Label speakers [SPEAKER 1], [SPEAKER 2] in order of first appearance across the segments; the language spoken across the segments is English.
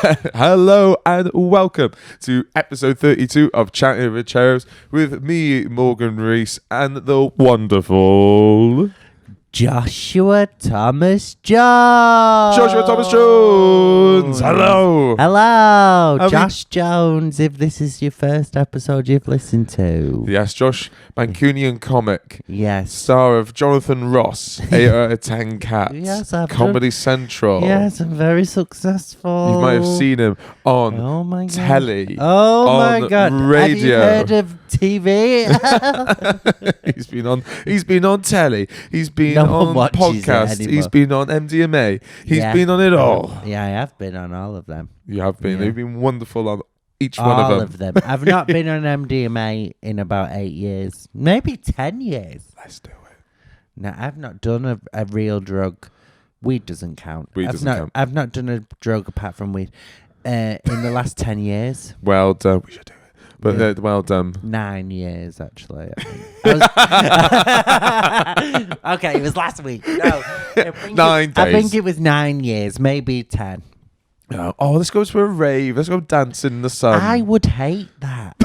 [SPEAKER 1] Hello and welcome to episode 32 of Chatting with Cherubs with me, Morgan Reese, and the wonderful
[SPEAKER 2] Joshua Thomas Jones.
[SPEAKER 1] Hello.
[SPEAKER 2] Hello, Josh Jones. If this is your first episode you've listened to.
[SPEAKER 1] Yes, Josh, Mancunian comic.
[SPEAKER 2] Yes.
[SPEAKER 1] Star of Jonathan Ross, 8 out of 10 Cats.
[SPEAKER 2] Yes, I've
[SPEAKER 1] Comedy Central.
[SPEAKER 2] Yes, I'm very successful.
[SPEAKER 1] You might have seen him on telly.
[SPEAKER 2] Oh my God.
[SPEAKER 1] Radio.
[SPEAKER 2] Have you heard of TV?
[SPEAKER 1] He's been on telly. He's been on podcasts. He's been on MDMA. He's been on it all.
[SPEAKER 2] Yeah, I have been on all of them.
[SPEAKER 1] You have been.
[SPEAKER 2] Yeah.
[SPEAKER 1] You've been wonderful on each
[SPEAKER 2] all
[SPEAKER 1] one of them.
[SPEAKER 2] All of them. I've not been on MDMA in about 8 years. Maybe 10 years.
[SPEAKER 1] Let's do it.
[SPEAKER 2] No, I've not done a real drug. Weed doesn't count.
[SPEAKER 1] Doesn't count.
[SPEAKER 2] I've not done a drug apart from weed in the last 10 years.
[SPEAKER 1] Well done. We should do it. But well done.
[SPEAKER 2] 9 years, actually. Okay, it was last week. No,
[SPEAKER 1] 9 days.
[SPEAKER 2] I think it was 9 years, maybe 10.
[SPEAKER 1] Oh, let's go to a rave. Let's go dancing in the sun.
[SPEAKER 2] I would hate that.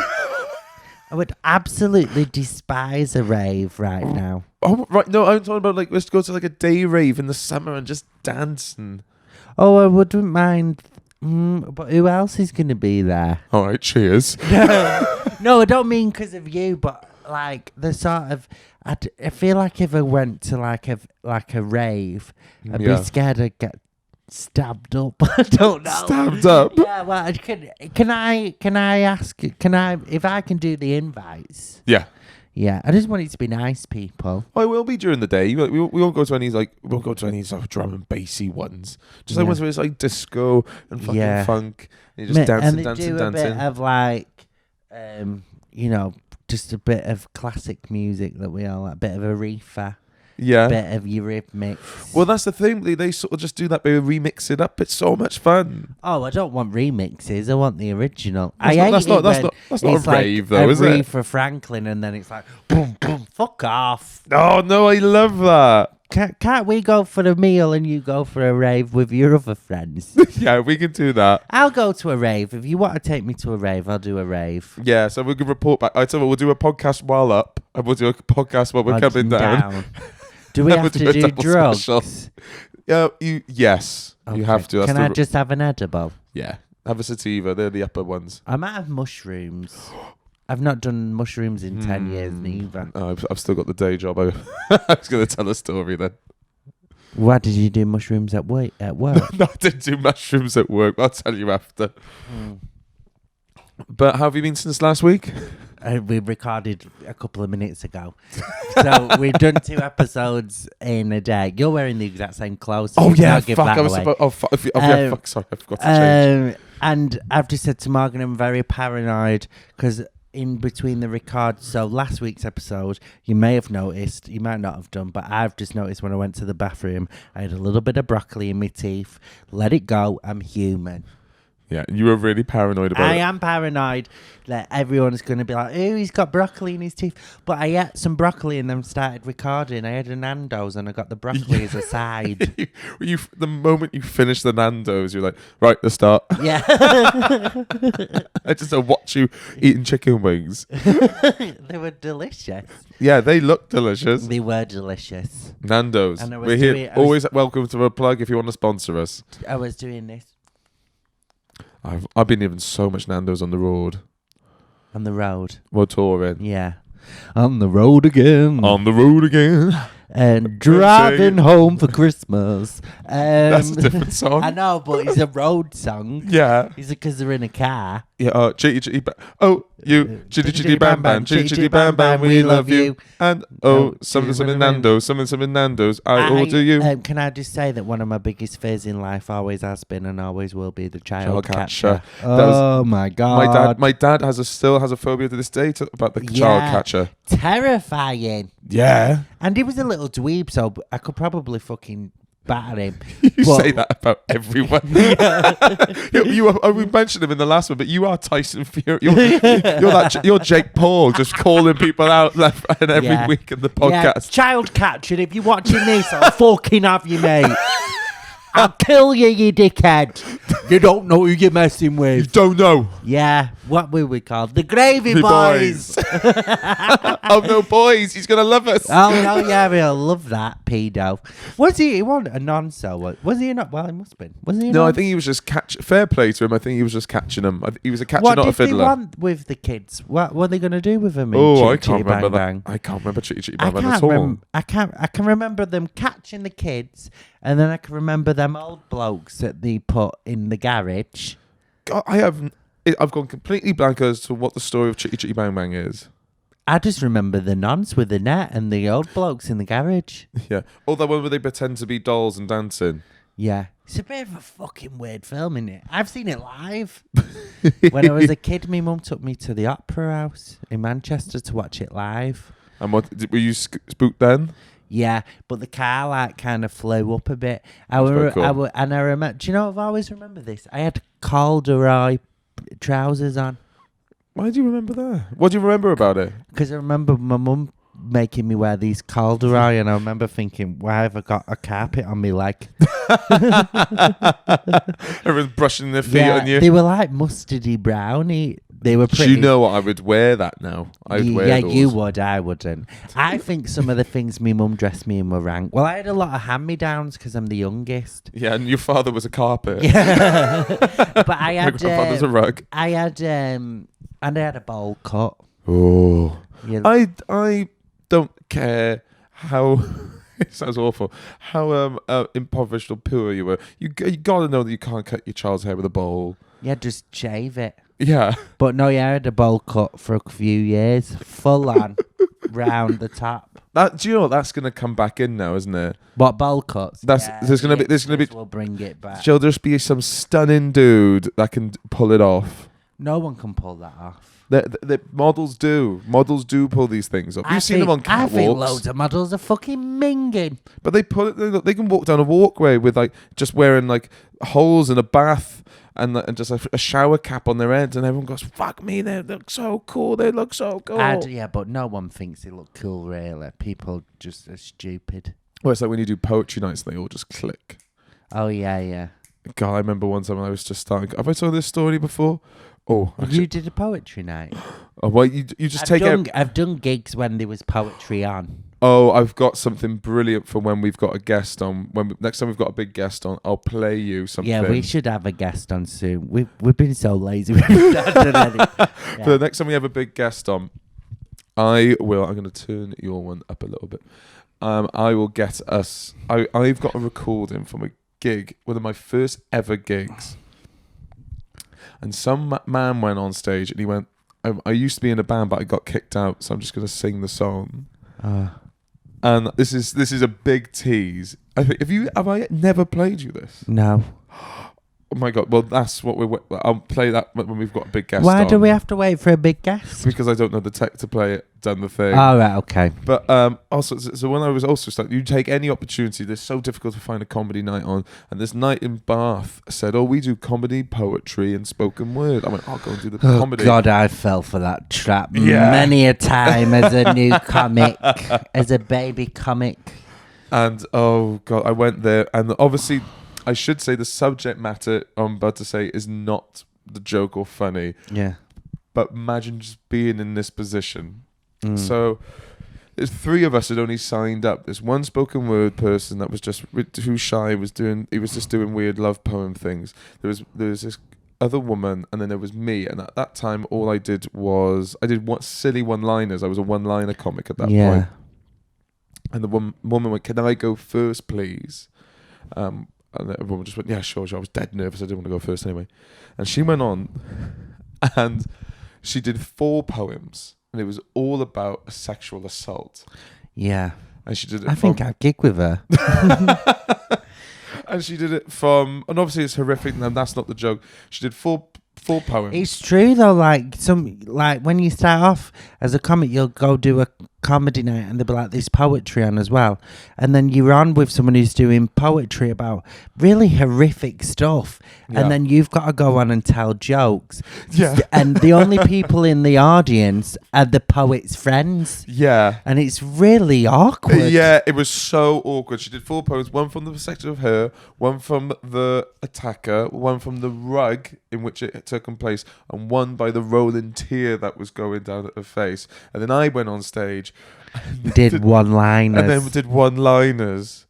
[SPEAKER 2] I would absolutely despise a rave right now.
[SPEAKER 1] Oh, right. No, I'm talking about let's go to a day rave in the summer and just dancing.
[SPEAKER 2] Oh, I wouldn't mind. But who else is going to be there?
[SPEAKER 1] All right, cheers.
[SPEAKER 2] No, I don't mean because of you, but the sort of, I feel like if I went to a rave, I'd be scared I'd get stabbed up. I don't know.
[SPEAKER 1] Stabbed up?
[SPEAKER 2] Yeah. Well, can I ask? If I can do the invites?
[SPEAKER 1] Yeah.
[SPEAKER 2] Yeah, I just want it to be nice people.
[SPEAKER 1] I will be during the day. We won't go to any sort of drum and bassy ones. Just ones where it's disco and fucking funk. And you're just dancing.
[SPEAKER 2] A bit of just a bit of classic music that we all like. A bit of a reefer.
[SPEAKER 1] Yeah.
[SPEAKER 2] A bit of Eurythmics.
[SPEAKER 1] Well, that's the thing. They sort of just do that. They remix it up. It's so much fun.
[SPEAKER 2] Oh, I don't want remixes. I want the original.
[SPEAKER 1] That's not a rave, though, is it?
[SPEAKER 2] It's for Franklin, and then it's like, boom, boom, fuck off.
[SPEAKER 1] Oh, no, I love that.
[SPEAKER 2] Can't we go for a meal and you go for a rave with your other friends?
[SPEAKER 1] Yeah, we can do that.
[SPEAKER 2] I'll go to a rave. If you want to take me to a rave, I'll do a rave.
[SPEAKER 1] Yeah, so we can report back. I tell you what, we'll do a podcast while up, and we'll do a podcast while we're coming down.
[SPEAKER 2] Do we have to do drugs?
[SPEAKER 1] Special. Yes, okay. You have to.
[SPEAKER 2] Can I just have an edible?
[SPEAKER 1] Yeah, have a sativa. They're the upper ones.
[SPEAKER 2] I might have mushrooms. I've not done mushrooms in 10 years neither.
[SPEAKER 1] Oh, I've still got the day job. I was going to tell a story then.
[SPEAKER 2] Why did you do mushrooms at work?
[SPEAKER 1] No, I didn't do mushrooms at work. I'll tell you after. But how have you been since last week?
[SPEAKER 2] We recorded a couple of minutes ago. So we've done 2 episodes in a day. You're wearing the exact same clothes. So
[SPEAKER 1] fuck. I forgot to change.
[SPEAKER 2] And I've just said to Morgan, I'm very paranoid because in between the records, so last week's episode, you may have noticed, you might not have done, but I've just noticed when I went to the bathroom, I had a little bit of broccoli in my teeth. Let it go. I'm human.
[SPEAKER 1] Yeah, you were really paranoid about it.
[SPEAKER 2] I am paranoid that everyone's going to be like, oh, he's got broccoli in his teeth. But I ate some broccoli and then started recording. I had a Nando's and I got the broccoli as a side.
[SPEAKER 1] The moment you finished the Nando's, you're like, right, let's start.
[SPEAKER 2] Yeah.
[SPEAKER 1] I just watch you eating chicken wings.
[SPEAKER 2] They were delicious.
[SPEAKER 1] Yeah, they look delicious.
[SPEAKER 2] They were delicious.
[SPEAKER 1] Nando's. We're here. Always welcome to a plug if you want to sponsor us.
[SPEAKER 2] I was doing this.
[SPEAKER 1] I've been having so much Nando's on the road.
[SPEAKER 2] On the road?
[SPEAKER 1] We're touring.
[SPEAKER 2] Yeah. On the road again.
[SPEAKER 1] On the road again.
[SPEAKER 2] And driving home for Christmas.
[SPEAKER 1] That's a different song.
[SPEAKER 2] I know, but it's a road song.
[SPEAKER 1] Yeah.
[SPEAKER 2] Is it because they're in a car?
[SPEAKER 1] Yeah. Chitty chitty bam. Oh, you chitty chitty bam bam. Chitty chitty bam bam. We love you. And something Nando's. Something Nando's. I order you.
[SPEAKER 2] Can I just say that one of my biggest fears in life always has been and always will be the child catcher.
[SPEAKER 1] Oh
[SPEAKER 2] my God.
[SPEAKER 1] My dad still has a phobia to this day about the child catcher.
[SPEAKER 2] Terrifying.
[SPEAKER 1] Yeah.
[SPEAKER 2] And he was a little dweeb, so I could probably fucking batter him.
[SPEAKER 1] You say that about everyone. We mentioned him in the last one, but you are Tyson Fury. You're Jake Paul, just calling people out left and every week in the podcast.
[SPEAKER 2] Yeah. Child catcher, if you're watching this, I'll fucking have you, mate. I'll kill you, you dickhead. You don't know who you're messing
[SPEAKER 1] You
[SPEAKER 2] with.
[SPEAKER 1] don't know.
[SPEAKER 2] Yeah, what were we called? The Gravy
[SPEAKER 1] The
[SPEAKER 2] Boys.
[SPEAKER 1] Oh no, boys! He's gonna love us.
[SPEAKER 2] Oh, no, yeah, we'll love that, pedo. Was he wasn't a nonso? Was he not? Well, he must have been. Was he a
[SPEAKER 1] No, I
[SPEAKER 2] nonce?
[SPEAKER 1] think he was just fair play to him. I think he was just catching them. He was a catcher,
[SPEAKER 2] What
[SPEAKER 1] not a
[SPEAKER 2] did they
[SPEAKER 1] fiddler.
[SPEAKER 2] want with the kids? What were they going to do with them in
[SPEAKER 1] Oh, I
[SPEAKER 2] Chitty Chitty
[SPEAKER 1] can't remember
[SPEAKER 2] Bang
[SPEAKER 1] that.
[SPEAKER 2] Bang?
[SPEAKER 1] I can't remember Chitty Chitty
[SPEAKER 2] I
[SPEAKER 1] Bang Bang
[SPEAKER 2] can't
[SPEAKER 1] at all.
[SPEAKER 2] I can remember them catching the kids, and then I can remember them old blokes that they put in the garage.
[SPEAKER 1] God, I've gone completely blank as to what the story of Chitty Chitty Bang Bang is.
[SPEAKER 2] I just remember the nonce with the net and the old blokes in the garage.
[SPEAKER 1] Yeah. Or that one where they pretend to be dolls and dancing.
[SPEAKER 2] Yeah. It's a bit of a fucking weird film, isn't it? I've seen it live. When I was a kid, my mum took me to the Opera House in Manchester to watch it live.
[SPEAKER 1] And were you spooked then?
[SPEAKER 2] Yeah, but the car light kind of flew up a bit.
[SPEAKER 1] very cool.
[SPEAKER 2] And I remember, do you know, I've always remembered this. I had corduroy trousers on.
[SPEAKER 1] Why do you remember that? What do you remember about it?
[SPEAKER 2] Because I remember my mum making me wear these corduroy, and I remember thinking, why have I got a carpet on me leg?
[SPEAKER 1] Everyone's brushing their feet on you.
[SPEAKER 2] They were like mustardy brownie. They were
[SPEAKER 1] Do
[SPEAKER 2] pretty.
[SPEAKER 1] you know what? I would wear that now. I would wear those.
[SPEAKER 2] You would. I wouldn't. I think some of the things my mum dressed me in were rank. Well, I had a lot of hand-me-downs because I'm the youngest.
[SPEAKER 1] Yeah, and your father was a carpet.
[SPEAKER 2] Yeah, but I
[SPEAKER 1] My
[SPEAKER 2] had.
[SPEAKER 1] grandfather's a rug.
[SPEAKER 2] I had. And I had a bowl cut.
[SPEAKER 1] Oh.
[SPEAKER 2] Yeah.
[SPEAKER 1] I don't care how it sounds awful. How impoverished or poor you were. You gotta know that you can't cut your child's hair with a bowl.
[SPEAKER 2] Yeah, just shave it.
[SPEAKER 1] Yeah.
[SPEAKER 2] But no, yeah, I had a bowl cut for a few years, full on, round the top.
[SPEAKER 1] Do you know what? That's gonna come back in now, isn't it?
[SPEAKER 2] What bowl cuts?
[SPEAKER 1] There's gonna be.
[SPEAKER 2] We'll bring it back.
[SPEAKER 1] There'll just be some stunning dude that can pull it off.
[SPEAKER 2] No one can pull that off.
[SPEAKER 1] The models do. Models do pull these things off. You've seen them on catwalks.
[SPEAKER 2] I think loads of models are fucking minging.
[SPEAKER 1] But they pull it. They can walk down a walkway with like just wearing like holes in a bath and just a shower cap on their heads, and everyone goes, "Fuck me, they look so cool. They look so cool."
[SPEAKER 2] Yeah, but no one thinks they look cool. Really, people just are stupid.
[SPEAKER 1] Well, it's like when you do poetry nights, they all just click.
[SPEAKER 2] Oh yeah.
[SPEAKER 1] God, I remember one time when I was just starting. Have I told this story before? Oh, actually,
[SPEAKER 2] You did a poetry night.
[SPEAKER 1] oh, well, you just take it.
[SPEAKER 2] I've done gigs when there was poetry on.
[SPEAKER 1] Oh, I've got something brilliant for when we've got a guest on. Next time we've got a big guest on, I'll play you something.
[SPEAKER 2] Yeah, we should have a guest on soon. We've been so lazy. We've not done anything.
[SPEAKER 1] For the next time we have a big guest on, I'm going to turn your one up a little bit. I will get us. I've got a recording from a gig, one of my first ever gigs. And some man went on stage and he went, I used to be in a band, but I got kicked out, so I'm just going to sing the song. And this is a big tease. I think have I never played you this?
[SPEAKER 2] No.
[SPEAKER 1] Oh my God! Well, that's what I'll play that when we've got a big guest.
[SPEAKER 2] Why
[SPEAKER 1] on.
[SPEAKER 2] do we have to wait for a big guest?
[SPEAKER 1] Because I don't know the tech to play it. Done the thing.
[SPEAKER 2] All right, okay.
[SPEAKER 1] But also, so when I was also stuck, you take any opportunity. It's so difficult to find a comedy night on. And this night in Bath said, "Oh, we do comedy, poetry, and spoken word." I went, "I'll go and do the comedy."
[SPEAKER 2] God, I fell for that trap
[SPEAKER 1] Yeah.
[SPEAKER 2] many a time as a new comic, as a baby comic.
[SPEAKER 1] And oh God, I went there, and obviously, I should say the subject matter I'm about to say is not the joke or funny.
[SPEAKER 2] Yeah.
[SPEAKER 1] But imagine just being in this position. So there's three of us had only signed up. There's one spoken word person that was just too shy. He was just doing weird love poem things. There was this other woman, and then there was me. And at that time, all I did was silly one-liners. I was a one-liner comic at that point. And the woman went, "Can I go first, please?" And everyone just went, "Yeah, sure." I was dead nervous. I didn't want to go first anyway. And she went on, and she did 4 poems. And it was all about a sexual assault.
[SPEAKER 2] Yeah.
[SPEAKER 1] And she did it
[SPEAKER 2] I think I'd gig with her.
[SPEAKER 1] And she did it and obviously it's horrific, and that's not the joke. She did 4 poems.
[SPEAKER 2] It's true though, like when you start off as a comic, you'll go do a comedy night and there'd be like this poetry on as well. And then you're on with someone who's doing poetry about really horrific stuff.
[SPEAKER 1] Yeah.
[SPEAKER 2] And then you've got to go on and tell jokes.
[SPEAKER 1] Yeah.
[SPEAKER 2] And the only people in the audience are the poet's friends.
[SPEAKER 1] Yeah.
[SPEAKER 2] And it's really awkward.
[SPEAKER 1] Yeah, it was so awkward. She did 4 poems, one from the perspective of her, one from the attacker, one from the rug in which it had taken place, and one by the rolling tear that was going down at her face. And then I went on stage and
[SPEAKER 2] Did one-liners.
[SPEAKER 1] and then did one-liners.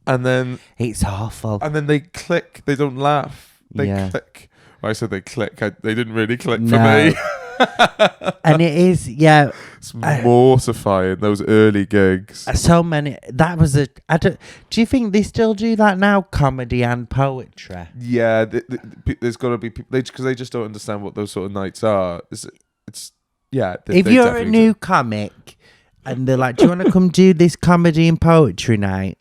[SPEAKER 1] And then
[SPEAKER 2] It's awful.
[SPEAKER 1] and then they click. They don't laugh. They
[SPEAKER 2] Yeah.
[SPEAKER 1] click. I said they click. They didn't really click for
[SPEAKER 2] No.
[SPEAKER 1] me.
[SPEAKER 2] And it is, yeah,
[SPEAKER 1] It's mortifying, those early gigs.
[SPEAKER 2] so many. That was a. I don't. Do you think they still do that now? Comedy and poetry.
[SPEAKER 1] Yeah, there's got to be people because they just don't understand what those sort of nights are. It's yeah.
[SPEAKER 2] If
[SPEAKER 1] they
[SPEAKER 2] you're a
[SPEAKER 1] definitely
[SPEAKER 2] new comic, and they're like, "Do you want to come do this comedy and poetry night?"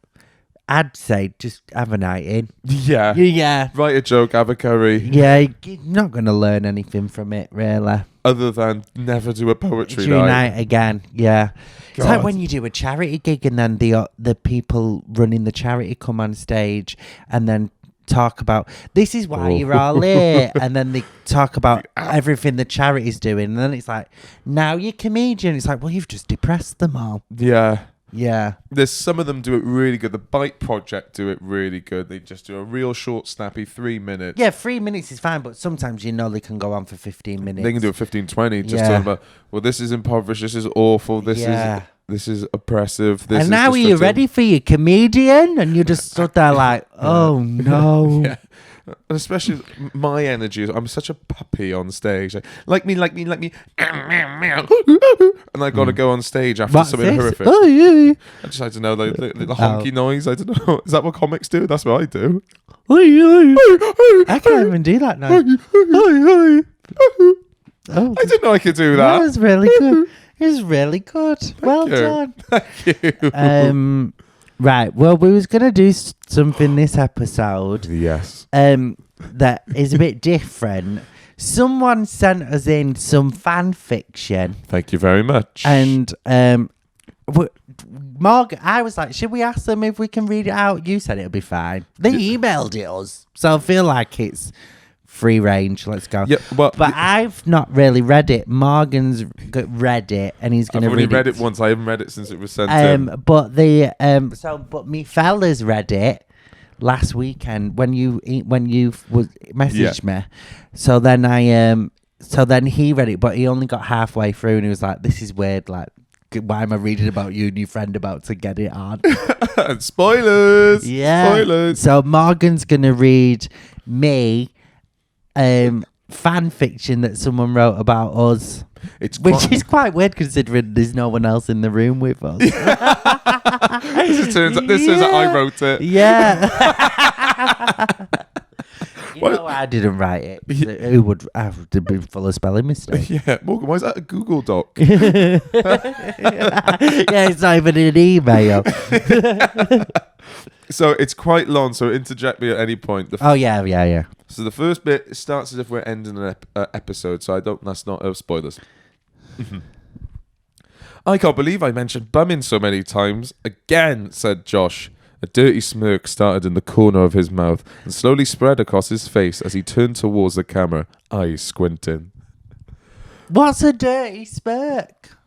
[SPEAKER 2] I'd say just have a night in.
[SPEAKER 1] yeah,
[SPEAKER 2] Yeah,
[SPEAKER 1] write a joke, have a curry.
[SPEAKER 2] yeah. You're not going to learn anything from it, really.
[SPEAKER 1] Other than never do a poetry
[SPEAKER 2] Poetry
[SPEAKER 1] night.
[SPEAKER 2] night again. Yeah. It's like
[SPEAKER 1] God.
[SPEAKER 2] when you do a charity gig and then the people running the charity come on stage and then talk about this is why you're all here, and then they talk about everything the charity's doing, and then it's like, now you're comedian. It's like, well, you've just depressed them all.
[SPEAKER 1] Yeah.
[SPEAKER 2] Yeah.
[SPEAKER 1] There's some of them do it really good. The Bite Project do it really good. They just do a real short, snappy 3 minutes.
[SPEAKER 2] Yeah, 3 minutes is fine, but sometimes they can go on for 15 minutes.
[SPEAKER 1] They can do it 15, 20, just
[SPEAKER 2] Yeah.
[SPEAKER 1] talking about, well, this is impoverished, this is awful, this is oppressive, this
[SPEAKER 2] and
[SPEAKER 1] is
[SPEAKER 2] now are you
[SPEAKER 1] destructive.
[SPEAKER 2] ready for your comedian? And you just stood there like, oh no.
[SPEAKER 1] Yeah. And especially my energy is, I'm such a puppy on stage. Like me. And I got to go on stage after
[SPEAKER 2] What's
[SPEAKER 1] something
[SPEAKER 2] this?
[SPEAKER 1] horrific.
[SPEAKER 2] Oh, yeah.
[SPEAKER 1] I don't know, the honky noise. I don't know. Is that what comics do? That's what I do.
[SPEAKER 2] I can't even do that now. Oh,
[SPEAKER 1] I didn't know I could do
[SPEAKER 2] that
[SPEAKER 1] that.
[SPEAKER 2] was really good. It was really good. Well
[SPEAKER 1] you.
[SPEAKER 2] done.
[SPEAKER 1] Thank you.
[SPEAKER 2] Right. Well, we was gonna do something this episode.
[SPEAKER 1] Yes.
[SPEAKER 2] That is a bit different. Someone sent us in some fan fiction,
[SPEAKER 1] Thank you very much.
[SPEAKER 2] and Morgan, I was like, should we ask them if we can read it out? You said it'll be fine. They emailed it us, so I feel like it's free range. Let's go.
[SPEAKER 1] Yeah, well,
[SPEAKER 2] But I've not really read it. Morgan's read it, and he's
[SPEAKER 1] I've
[SPEAKER 2] going to
[SPEAKER 1] only
[SPEAKER 2] read
[SPEAKER 1] read it once. I haven't read it since it was sent in.
[SPEAKER 2] But but me fellas read it last weekend when you messaged me. So then he read it, but he only got halfway through, and he was like, "This is weird. Like, why am I reading about you and your friend about to get it on?"
[SPEAKER 1] Spoilers.
[SPEAKER 2] Yeah.
[SPEAKER 1] Spoilers.
[SPEAKER 2] So Morgan's gonna read me fan fiction that someone wrote about us, which is quite weird considering there's no one else in the room with us.
[SPEAKER 1] This turns out I wrote it.
[SPEAKER 2] Yeah. You know I didn't write it. Who would have to be full of spelling mistakes?
[SPEAKER 1] Yeah, Morgan, why is that a Google Doc?
[SPEAKER 2] Yeah, it's not even an email.
[SPEAKER 1] So it's quite long, so interject me at any point.
[SPEAKER 2] Oh yeah.
[SPEAKER 1] So the first bit starts as if we're ending an episode, so that's not spoilers. I can't believe I mentioned bumming so many times. Again, said Josh. A dirty smirk started in the corner of his mouth and slowly spread across his face as he turned towards the camera, eyes squinting.
[SPEAKER 2] What's a dirty smirk?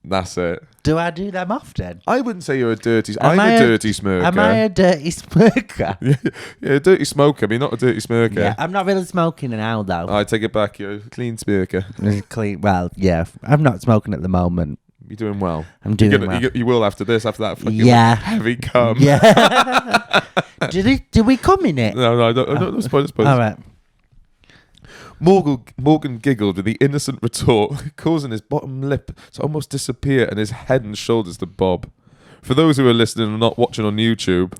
[SPEAKER 1] That's it.
[SPEAKER 2] Do I do them often?
[SPEAKER 1] I wouldn't say you're a dirty...
[SPEAKER 2] Am
[SPEAKER 1] I'm
[SPEAKER 2] I
[SPEAKER 1] a dirty smirker.
[SPEAKER 2] Am I a dirty smirker?
[SPEAKER 1] Yeah, a dirty smoker, but you're not a dirty smirker.
[SPEAKER 2] Yeah, I'm not really smoking now though.
[SPEAKER 1] I take it back, you're a clean smirker.
[SPEAKER 2] Clean. Well, yeah, I'm not smoking at the moment.
[SPEAKER 1] You're doing well.
[SPEAKER 2] I'm doing well.
[SPEAKER 1] You will after this, after that fucking
[SPEAKER 2] Yeah.
[SPEAKER 1] heavy cum.
[SPEAKER 2] Yeah. Did we come in it?
[SPEAKER 1] No, I don't spoilers.
[SPEAKER 2] All right.
[SPEAKER 1] Morgan giggled with the innocent retort, causing his bottom lip to almost disappear and his head and shoulders to bob. For those who are listening and not watching on YouTube,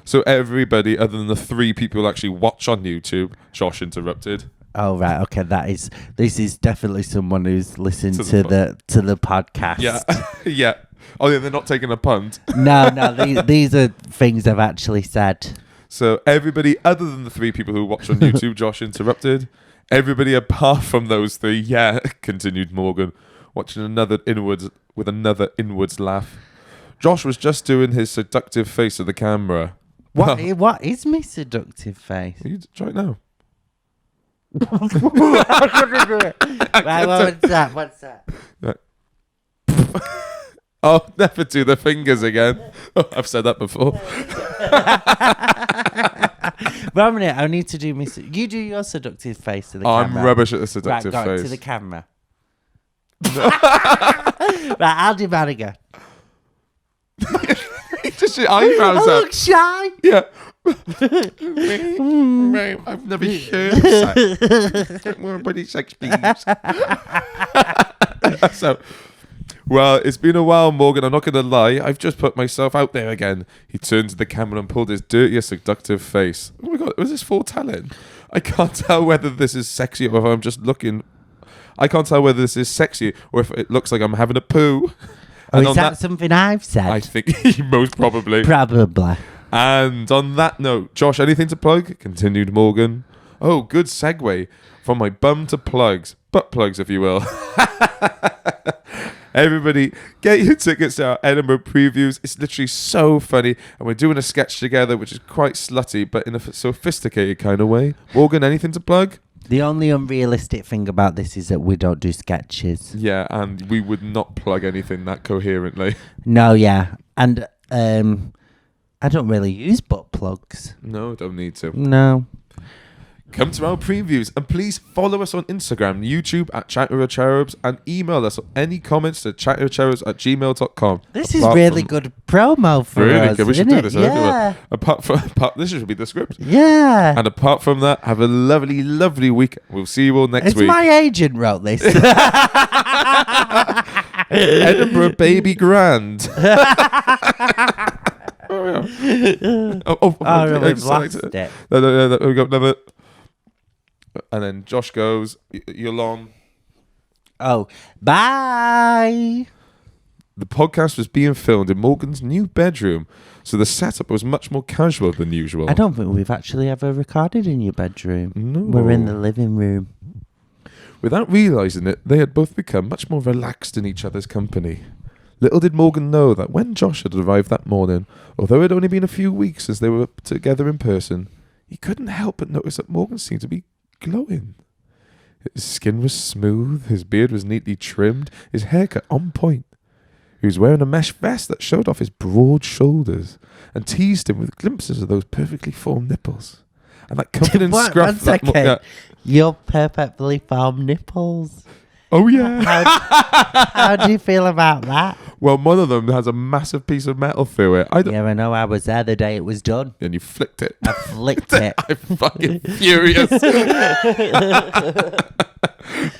[SPEAKER 1] so everybody other than the 3 people who actually watch on YouTube, Josh interrupted.
[SPEAKER 2] Oh right, okay. This is definitely someone who's listened to the podcast.
[SPEAKER 1] Yeah, yeah. Oh yeah, they're not taking a punt.
[SPEAKER 2] No, these are things I've actually said.
[SPEAKER 1] So everybody other than the 3 people who watch on YouTube, Josh interrupted. Everybody apart from those 3, yeah, continued Morgan, watching another inwards laugh. Josh was just doing his seductive face to the camera.
[SPEAKER 2] What is my seductive face?
[SPEAKER 1] You try it now.
[SPEAKER 2] Right, what's that?
[SPEAKER 1] Oh, never do the fingers again. Oh, I've said that before.
[SPEAKER 2] One minute, I need to do you do your seductive face to the
[SPEAKER 1] I'm
[SPEAKER 2] camera.
[SPEAKER 1] rubbish at the seductive
[SPEAKER 2] right, go on,
[SPEAKER 1] face.
[SPEAKER 2] to the camera. Right, I'll do that again.
[SPEAKER 1] Just your eyebrows
[SPEAKER 2] I
[SPEAKER 1] up.
[SPEAKER 2] look shy.
[SPEAKER 1] Yeah. I've never heard sex. Don't worry about these sex bees. So, well, it's been a while, Morgan. I'm not going to lie. I've just put myself out there again. He turned to the camera and pulled his dirtiest seductive face. Oh my God, was this foretelling? I can't tell whether this is sexy or if I'm just looking. I can't tell whether this is sexy or if it looks like I'm having a poo.
[SPEAKER 2] Oh, is that something I've said?
[SPEAKER 1] I think most probably.
[SPEAKER 2] Probably.
[SPEAKER 1] And on that note, Josh, anything to plug? Continued Morgan. Oh, good segue from my bum to plugs. Butt plugs, if you will. Everybody, get your tickets to our Edinburgh previews. It's literally so funny. And we're doing a sketch together, which is quite slutty, but in a sophisticated kind of way. Morgan, anything to plug?
[SPEAKER 2] The only unrealistic thing about this is that we don't do sketches.
[SPEAKER 1] Yeah, and we would not plug anything that coherently.
[SPEAKER 2] No, yeah. And I don't really use butt plugs.
[SPEAKER 1] No, don't need to.
[SPEAKER 2] No.
[SPEAKER 1] Come to our previews and please follow us on Instagram, YouTube at ChatterCherubs, and email us any comments to chattercherubs@gmail.com.
[SPEAKER 2] This is really good promo for
[SPEAKER 1] really
[SPEAKER 2] us,
[SPEAKER 1] good. We should
[SPEAKER 2] isn't
[SPEAKER 1] do
[SPEAKER 2] it?
[SPEAKER 1] this.
[SPEAKER 2] Yeah.
[SPEAKER 1] This should be the script.
[SPEAKER 2] Yeah.
[SPEAKER 1] And apart from that, have a lovely, lovely week. We'll see you all next week.
[SPEAKER 2] My agent wrote this.
[SPEAKER 1] Edinburgh Baby Grand. No,
[SPEAKER 2] we've lost it.
[SPEAKER 1] No, we got another. And then Josh goes, you're long.
[SPEAKER 2] Oh, bye.
[SPEAKER 1] The podcast was being filmed in Morgan's new bedroom, so the setup was much more casual than usual.
[SPEAKER 2] I don't think we've actually ever recorded in your bedroom.
[SPEAKER 1] No.
[SPEAKER 2] We're in the living room.
[SPEAKER 1] Without realising it, they had both become much more relaxed in each other's company. Little did Morgan know that when Josh had arrived that morning, although it had only been a few weeks since they were together in person, he couldn't help but notice that Morgan seemed to be glowing. His skin was smooth, his beard was neatly trimmed, his haircut on point. He was wearing a mesh vest that showed off his broad shoulders and teased him with glimpses of those perfectly formed nipples. And that confident
[SPEAKER 2] One
[SPEAKER 1] scruff.
[SPEAKER 2] second. Your perfectly formed nipples.
[SPEAKER 1] Oh, yeah.
[SPEAKER 2] How do you feel about that?
[SPEAKER 1] Well, one of them has a massive piece of metal through it.
[SPEAKER 2] Yeah, I know. I was there the day it was done.
[SPEAKER 1] And you flicked it.
[SPEAKER 2] I flicked it.
[SPEAKER 1] I'm fucking furious.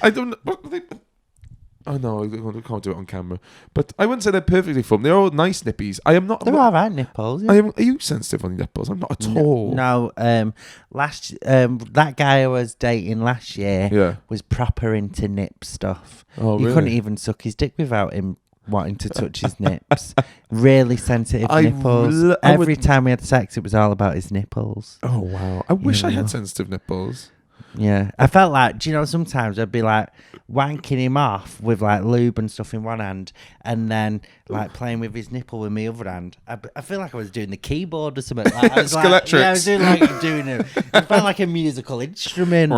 [SPEAKER 1] I don't know. Oh, no, I can't do it on camera. But I wouldn't say they're perfectly formed. They're all nice nippies. I am not.
[SPEAKER 2] They're all right nipples. Yeah.
[SPEAKER 1] Are you sensitive on your nipples? I'm not at all.
[SPEAKER 2] No, that guy I was dating last year was proper into nip stuff.
[SPEAKER 1] Oh,
[SPEAKER 2] you
[SPEAKER 1] really?
[SPEAKER 2] couldn't even suck his dick without him wanting to touch his nips. Really sensitive nipples. Every time we had sex, it was all about his nipples.
[SPEAKER 1] Oh, wow. I wish I had sensitive nipples.
[SPEAKER 2] Yeah, I felt like, do you know, sometimes I'd be like wanking him off with like lube and stuff in one hand and then like playing with his nipple with my other hand. I feel like I was doing the keyboard or something. Like, I was like, yeah, I was doing it. It felt like a musical instrument.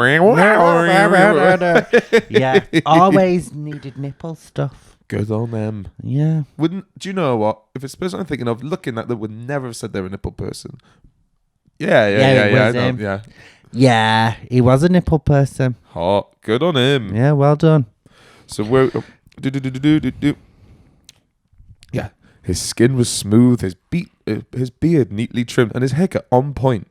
[SPEAKER 2] Yeah, always needed nipple stuff.
[SPEAKER 1] Good on them.
[SPEAKER 2] Yeah.
[SPEAKER 1] Do you know what? If it's the person I'm thinking of looking at them would never have said they're a nipple person. Yeah.
[SPEAKER 2] Yeah, he was a nipple person.
[SPEAKER 1] Hot. Good on him.
[SPEAKER 2] Yeah, well done.
[SPEAKER 1] So we're yeah. His skin was smooth, his beard neatly trimmed, and his haircut on point.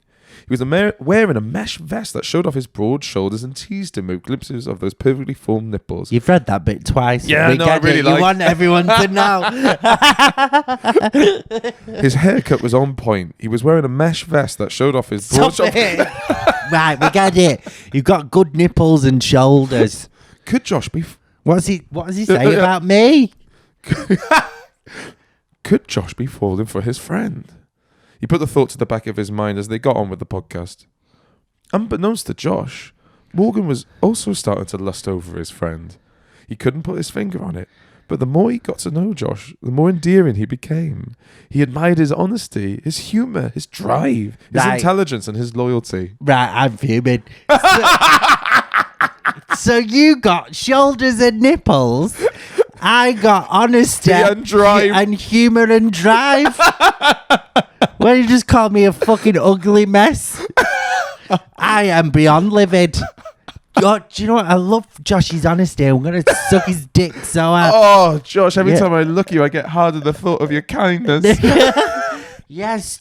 [SPEAKER 1] He was wearing a mesh vest that showed off his broad shoulders and teased him with glimpses of those perfectly formed nipples.
[SPEAKER 2] You've read that bit twice.
[SPEAKER 1] Yeah, no, I really like.
[SPEAKER 2] You want everyone to know.
[SPEAKER 1] His haircut was on point. He was wearing a mesh vest that showed off his broad shoulders.
[SPEAKER 2] Right, we get it. You've got good nipples and shoulders.
[SPEAKER 1] Could Josh be?
[SPEAKER 2] What does he say about me?
[SPEAKER 1] Could Josh be falling for his friend? He put the thought to the back of his mind as they got on with the podcast. Unbeknownst to Josh, Morgan was also starting to lust over his friend. He couldn't put his finger on it. But the more he got to know Josh, the more endearing he became. He admired his honesty, his humour, his drive, his intelligence, and his loyalty.
[SPEAKER 2] Right, I'm fuming. So you got shoulders and nipples. I got honesty
[SPEAKER 1] and drive.
[SPEAKER 2] And humour and drive. Well, you just called me a fucking ugly mess. I am beyond livid. God, do you know what? I love Josh's honesty. I'm going to suck his dick so hard.
[SPEAKER 1] Oh, Josh, every time I look at you, I get hard at the thought of your kindness.
[SPEAKER 2] Yes,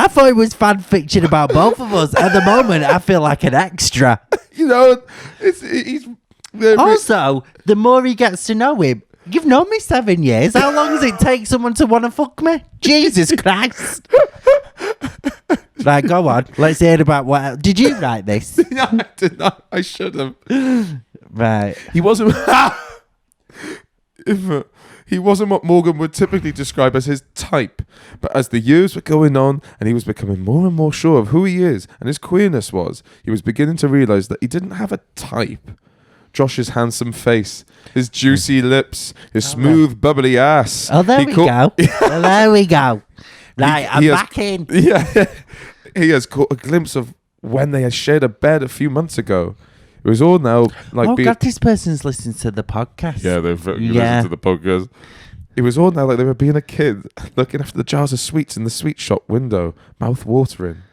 [SPEAKER 2] I thought it was fan fiction about both of us. At the moment, I feel like an extra.
[SPEAKER 1] You know, he's...
[SPEAKER 2] Also, the more he gets to know him, you've known me 7 years. How long does it take someone to want to fuck me? Jesus Christ. Right, go on. Let's hear about what... Did you write this?
[SPEAKER 1] No, I did not. I should have.
[SPEAKER 2] Right.
[SPEAKER 1] He wasn't... He wasn't what Morgan would typically describe as his type, but as the years were going on and he was becoming more and more sure of who he is and his queerness was, he was beginning to realise that he didn't have a type. Josh's handsome face, his juicy lips, his smooth, bubbly ass.
[SPEAKER 2] Oh, there we go. There we go. Right, I'm back in.
[SPEAKER 1] Yeah, he has caught a glimpse of when they had shared a bed a few months ago. It was all now like
[SPEAKER 2] God, this person's listening to the podcast.
[SPEAKER 1] Yeah, they've listened to the podcast. It was all now like they were being a kid, looking after the jars of sweets in the sweet shop window, mouth watering.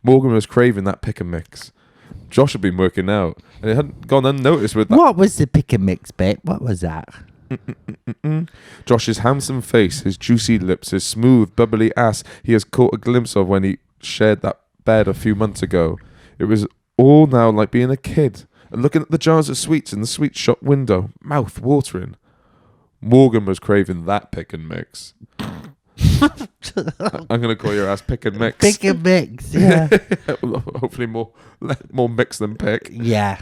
[SPEAKER 1] Morgan was craving that pick and mix. Josh had been working out, and it hadn't gone unnoticed with that.
[SPEAKER 2] What was the pick and mix bit? What was that?
[SPEAKER 1] Josh's handsome face, his juicy lips, his smooth, bubbly ass he has caught a glimpse of when he shared that bed a few months ago. It was all now like being a kid and looking at the jars of sweets in the sweet shop window, mouth watering. Morgan was craving that pick and mix. I'm going to call your ass pick and mix.
[SPEAKER 2] Pick and mix, yeah.
[SPEAKER 1] Hopefully more mix than pick.
[SPEAKER 2] Yeah.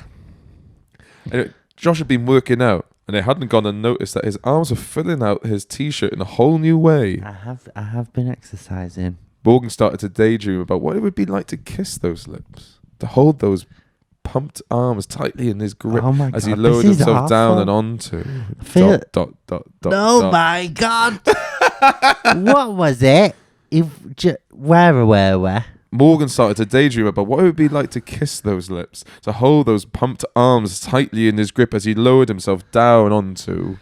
[SPEAKER 1] Anyway, Josh had been working out, and it hadn't gone unnoticed that his arms were filling out his t-shirt in a whole new way.
[SPEAKER 2] I have been exercising.
[SPEAKER 1] Morgan started to daydream about what it would be like to kiss those lips, to hold those pumped arms tightly in his grip as he lowered himself down and onto.
[SPEAKER 2] Oh my God. What was it? Where?
[SPEAKER 1] Morgan started to daydream about what it would be like to kiss those lips, to hold those pumped arms tightly in his grip as he lowered himself down onto.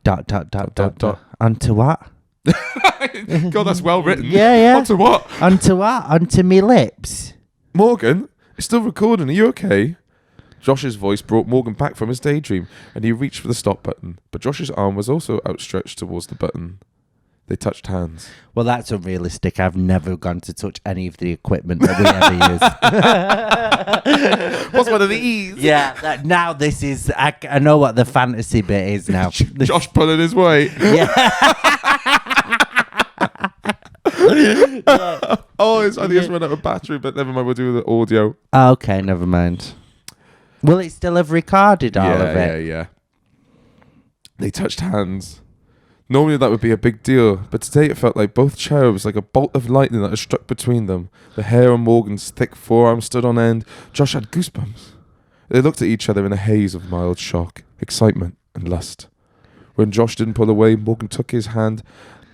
[SPEAKER 2] Onto what?
[SPEAKER 1] God, that's well written.
[SPEAKER 2] Yeah.
[SPEAKER 1] Onto what?
[SPEAKER 2] Onto what? Onto me lips.
[SPEAKER 1] Morgan, it's still recording. Are you okay? Josh's voice brought Morgan back from his daydream, and he reached for the stop button. But Josh's arm was also outstretched towards the button. They touched hands.
[SPEAKER 2] Well, that's unrealistic. I've never gone to touch any of the equipment that we ever use.
[SPEAKER 1] What's one of these?
[SPEAKER 2] Yeah, now this is... I know what the fantasy bit is now.
[SPEAKER 1] Josh pulling his weight.
[SPEAKER 2] Yeah.
[SPEAKER 1] Oh, I think it's run out of battery, but never mind, we'll do the audio.
[SPEAKER 2] Okay, never mind. Will it still have recorded all of it?
[SPEAKER 1] Yeah. They touched hands. Normally that would be a big deal, but today it felt like both cherubs, like a bolt of lightning that had struck between them. The hair on Morgan's thick forearm stood on end. Josh had goosebumps. They looked at each other in a haze of mild shock, excitement, and lust. When Josh didn't pull away, Morgan took his hand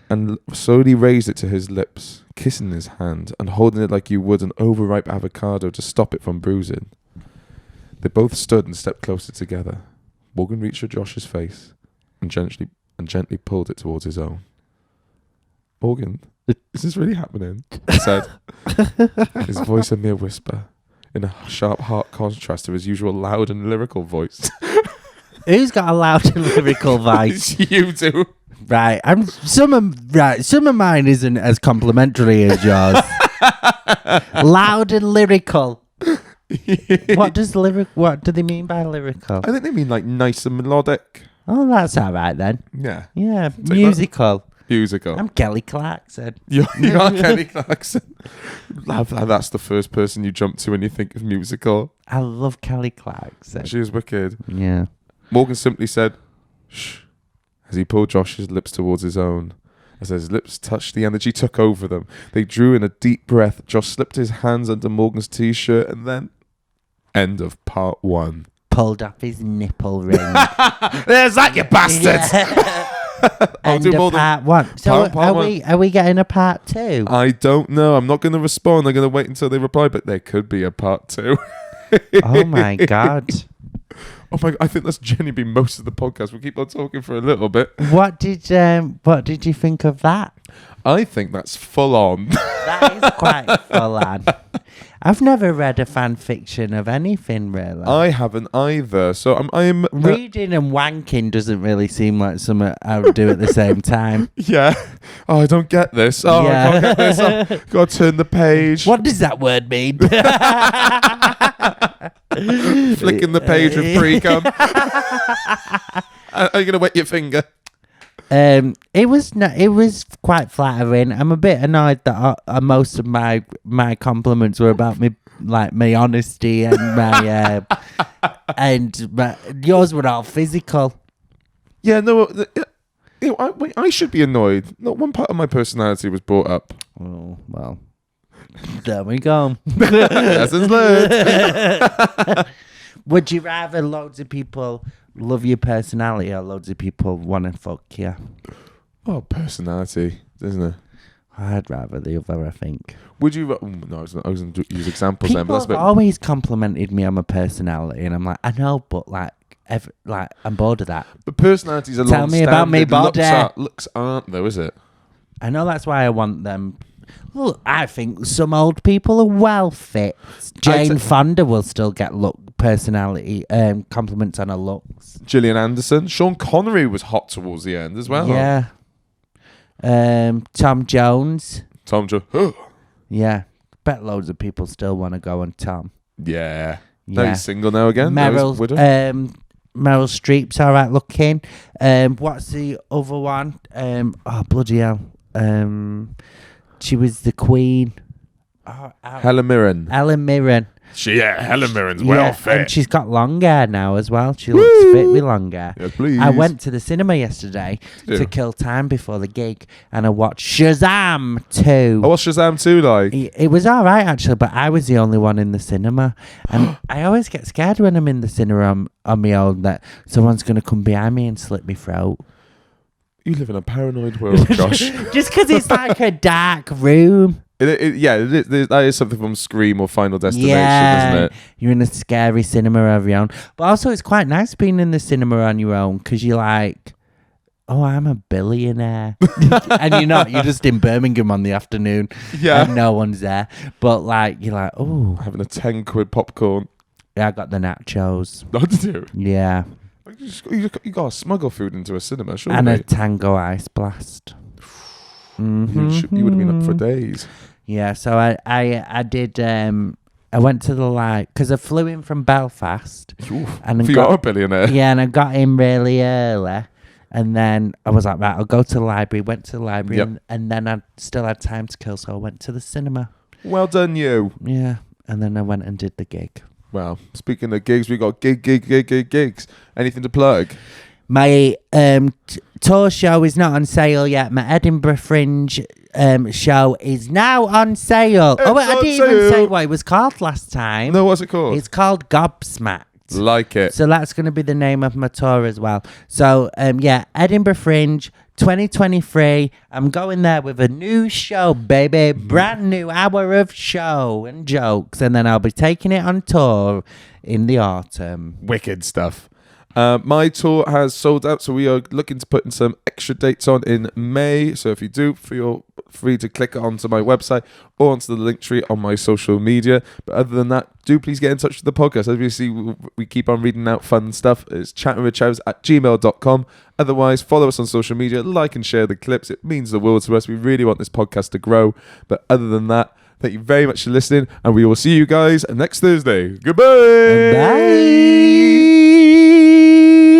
[SPEAKER 1] and slowly raised it to his lips, kissing his hand and holding it like you would an overripe avocado to stop it from bruising. They both stood and stepped closer together. Morgan reached for Josh's face and gently pulled it towards his own. Morgan, is this really happening? He said, his voice a mere whisper, in a sharp contrast to his usual loud and lyrical voice.
[SPEAKER 2] Who's got a loud and lyrical voice?
[SPEAKER 1] You do.
[SPEAKER 2] Right, some of mine isn't as complimentary as yours. Loud and lyrical. What do they mean by lyrical?
[SPEAKER 1] I think they mean like nice and melodic.
[SPEAKER 2] Oh, that's all right then.
[SPEAKER 1] Yeah.
[SPEAKER 2] Yeah, musical.
[SPEAKER 1] Musical.
[SPEAKER 2] I'm Kelly Clarkson.
[SPEAKER 1] You are Kelly Clarkson. That's the first person you jump to when you think of musical.
[SPEAKER 2] I love Kelly Clarkson.
[SPEAKER 1] She was wicked.
[SPEAKER 2] Yeah.
[SPEAKER 1] Morgan simply said, "Shh," as he pulled Josh's lips towards his own. As his lips touched, the energy took over them. They drew in a deep breath. Josh slipped his hands under Morgan's t-shirt and then End of part 1.
[SPEAKER 2] Pulled off his nipple ring.
[SPEAKER 1] There's that, you bastards! I'll
[SPEAKER 2] End
[SPEAKER 1] do
[SPEAKER 2] of
[SPEAKER 1] more than
[SPEAKER 2] part 1. So
[SPEAKER 1] part one.
[SPEAKER 2] Are we getting a part 2?
[SPEAKER 1] I don't know. I'm not going to respond. I'm going to wait until they reply, but there could be a part 2.
[SPEAKER 2] Oh my God.
[SPEAKER 1] Oh my God, I think that's genuinely been most of the podcast. We'll keep on talking for a little bit.
[SPEAKER 2] What did you think of that?
[SPEAKER 1] I think that's full on.
[SPEAKER 2] That is quite full on. I've never read a fan fiction of anything really.
[SPEAKER 1] I haven't either. So I'm
[SPEAKER 2] reading and wanking doesn't really seem like something I would do at the same time.
[SPEAKER 1] Yeah. Oh, I don't get this. Oh,
[SPEAKER 2] Yeah.
[SPEAKER 1] I can't get this. Oh, got to turn the page.
[SPEAKER 2] What does that word mean?
[SPEAKER 1] Flicking the page with pre-cum. Are you going to wet your finger?
[SPEAKER 2] It was quite flattering. I'm a bit annoyed that most of my compliments were about me, like my honesty and my yours were all physical.
[SPEAKER 1] Yeah, no. I should be annoyed. Not one part of my personality was brought up.
[SPEAKER 2] Oh well, there we go.
[SPEAKER 1] Lessons learned.
[SPEAKER 2] Would you rather loads of people love your personality or loads of people want to fuck you?
[SPEAKER 1] Oh, personality, isn't it?
[SPEAKER 2] I'd rather the other, I think.
[SPEAKER 1] Would you? No, I was going to use examples then. But
[SPEAKER 2] People
[SPEAKER 1] that's
[SPEAKER 2] have always complimented me on my personality, and I'm like, I know, but like I'm bored of that.
[SPEAKER 1] But personalities are
[SPEAKER 2] Tell me about me body.
[SPEAKER 1] Looks aren't though, is it?
[SPEAKER 2] I know that's why I want them. Well, I think some old people are well fit. Jane Fonda will still get personality compliments on her looks.
[SPEAKER 1] Gillian Anderson, Sean Connery was hot towards the end as well.
[SPEAKER 2] Yeah. Tom Jones.
[SPEAKER 1] Tom Jones.
[SPEAKER 2] Yeah. Bet loads of people still want to go on Tom.
[SPEAKER 1] Yeah.
[SPEAKER 2] Yeah.
[SPEAKER 1] No, he's single now again.
[SPEAKER 2] Meryl Streep's all right looking. What's the other one? Oh, bloody hell. She was the queen.
[SPEAKER 1] Helen Mirren.
[SPEAKER 2] Helen Mirren.
[SPEAKER 1] Helen Mirren's well fit.
[SPEAKER 2] And she's got long hair now as well. She looks fit with long hair.
[SPEAKER 1] Yes, please.
[SPEAKER 2] I went to the cinema yesterday to kill time before the gig, and I watched Shazam 2.
[SPEAKER 1] Oh, what's Shazam 2 like?
[SPEAKER 2] It was all right, actually, but I was the only one in the cinema. And I always get scared when I'm in the cinema on my own that someone's going to come behind me and slit my throat.
[SPEAKER 1] You live in a paranoid world, Josh.
[SPEAKER 2] Just because it's like a dark room.
[SPEAKER 1] That is something from Scream or Final Destination, isn't it?
[SPEAKER 2] You're in a scary cinema of your own. But also, it's quite nice being in the cinema on your own because you're like, oh, I'm a billionaire. And you're not. You're just in Birmingham on the afternoon.
[SPEAKER 1] Yeah.
[SPEAKER 2] And no one's there. But like, you're like, oh.
[SPEAKER 1] Having a 10 quid popcorn.
[SPEAKER 2] Yeah, I got the nachos.
[SPEAKER 1] Oh, did you?
[SPEAKER 2] Yeah.
[SPEAKER 1] You got to smuggle food into a cinema, surely.
[SPEAKER 2] And a Tango Ice Blast. Mm-hmm.
[SPEAKER 1] You would have been up for days.
[SPEAKER 2] Yeah, so I did. I went to the light because I flew in from Belfast.
[SPEAKER 1] Oof.
[SPEAKER 2] And
[SPEAKER 1] you are a billionaire.
[SPEAKER 2] Yeah, and I got in really early. And then I was like, right, I'll go to the library. Went to the library, and then I still had time to kill, so I went to the cinema.
[SPEAKER 1] Well done, you.
[SPEAKER 2] Yeah, and then I went and did the gig.
[SPEAKER 1] Well, speaking of gigs, we got gigs. Anything to plug?
[SPEAKER 2] My tour show is not on sale yet. My Edinburgh Fringe show is now on sale. I didn't even say what it was called last time.
[SPEAKER 1] No, what's it called?
[SPEAKER 2] It's called Gobsmacked.
[SPEAKER 1] Like it.
[SPEAKER 2] So that's going to be the name of my tour as well. So, Edinburgh Fringe 2023. I'm going there with a new show, baby. Brand new hour of show and jokes. And then I'll be taking it on tour in the autumn.
[SPEAKER 1] Wicked stuff. My tour has sold out, so we are looking to put in some extra dates on in May. So if you do, feel free to click onto my website or onto the link tree on my social media. But other than that, do please get in touch with the podcast. As you see, we keep on reading out fun stuff. It's chattingwithchavs@gmail.com. Otherwise, follow us on social media, like and share the clips. It means the world to us. We really want this podcast to grow. But other than that, thank you very much for listening, and we will see you guys next Thursday. Goodbye.
[SPEAKER 2] Bye.